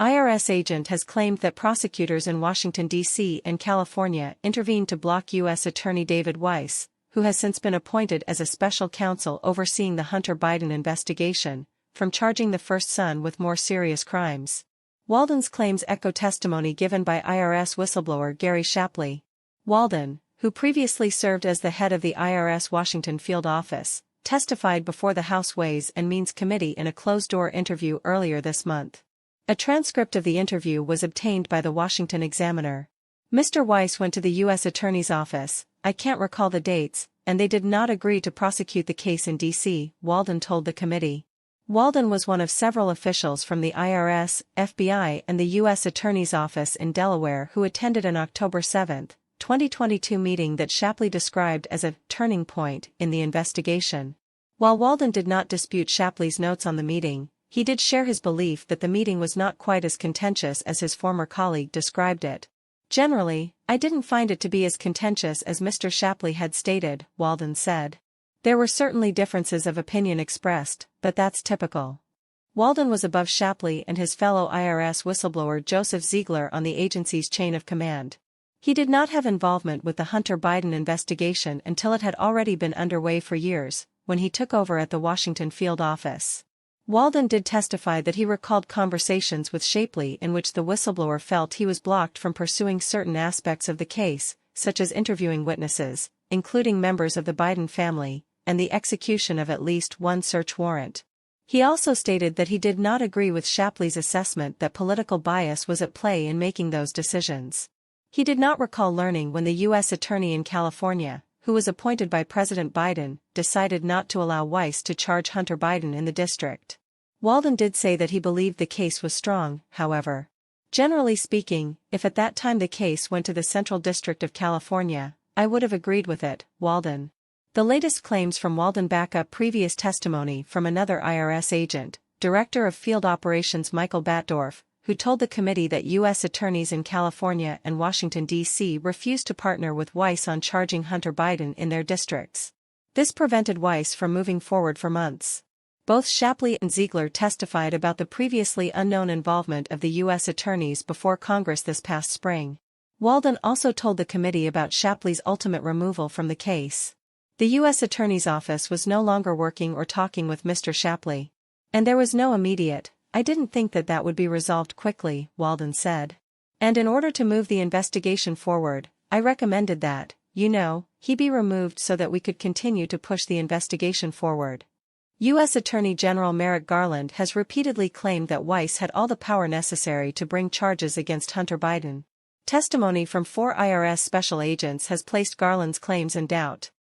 IRS agent has claimed that prosecutors in Washington, D.C. and California intervened to block U.S. Attorney David Weiss, who has since been appointed as a special counsel overseeing the Hunter Biden investigation, from charging the first son with more serious crimes. Walden's claims echo testimony given by IRS whistleblower Gary Shapley. Walden, who previously served as the head of the IRS Washington field office, testified before the House Ways and Means Committee in a closed-door interview earlier this month. A transcript of the interview was obtained by the Washington Examiner. Mr. Weiss went to the U.S. Attorney's office, I can't recall the dates, and they did not agree to prosecute the case in D.C., Walden told the committee. Walden was one of several officials from the IRS, FBI and the U.S. Attorney's Office in Delaware who attended an October 7, 2022 meeting that Shapley described as a turning point in the investigation. While Walden did not dispute Shapley's notes on the meeting, he did share his belief that the meeting was not quite as contentious as his former colleague described it. Generally, I didn't find it to be as contentious as Mr. Shapley had stated, Walden said. There were certainly differences of opinion expressed, but that's typical. Walden was above Shapley and his fellow IRS whistleblower Joseph Ziegler on the agency's chain of command. He did not have involvement with the Hunter Biden investigation until it had already been underway for years, when he took over at the Washington field office. Walden did testify that he recalled conversations with Shapley in which the whistleblower felt he was blocked from pursuing certain aspects of the case, such as interviewing witnesses, including members of the Biden family, and the execution of at least one search warrant. He also stated that he did not agree with Shapley's assessment that political bias was at play in making those decisions. He did not recall learning when the U.S. Attorney in California, who was appointed by President Biden, decided not to allow Weiss to charge Hunter Biden in the district. Walden did say that he believed the case was strong, however. Generally speaking, if at that time the case went to the Central District of California, I would have agreed with it, Walden. The latest claims from Walden back up previous testimony from another IRS agent, Director of Field Operations Michael Batdorf, who told the committee that U.S. attorneys in California and Washington, D.C. refused to partner with Weiss on charging Hunter Biden in their districts. This prevented Weiss from moving forward for months. Both Shapley and Ziegler testified about the previously unknown involvement of the U.S. attorneys before Congress this past spring. Walden also told the committee about Shapley's ultimate removal from the case. The U.S. Attorney's Office was no longer working or talking with Mr. Shapley. And there was no immediate, I didn't think that would be resolved quickly, Walden said. And in order to move the investigation forward, I recommended that, he be removed so that we could continue to push the investigation forward. U.S. Attorney General Merrick Garland has repeatedly claimed that Weiss had all the power necessary to bring charges against Hunter Biden. Testimony from 4 IRS special agents has placed Garland's claims in doubt.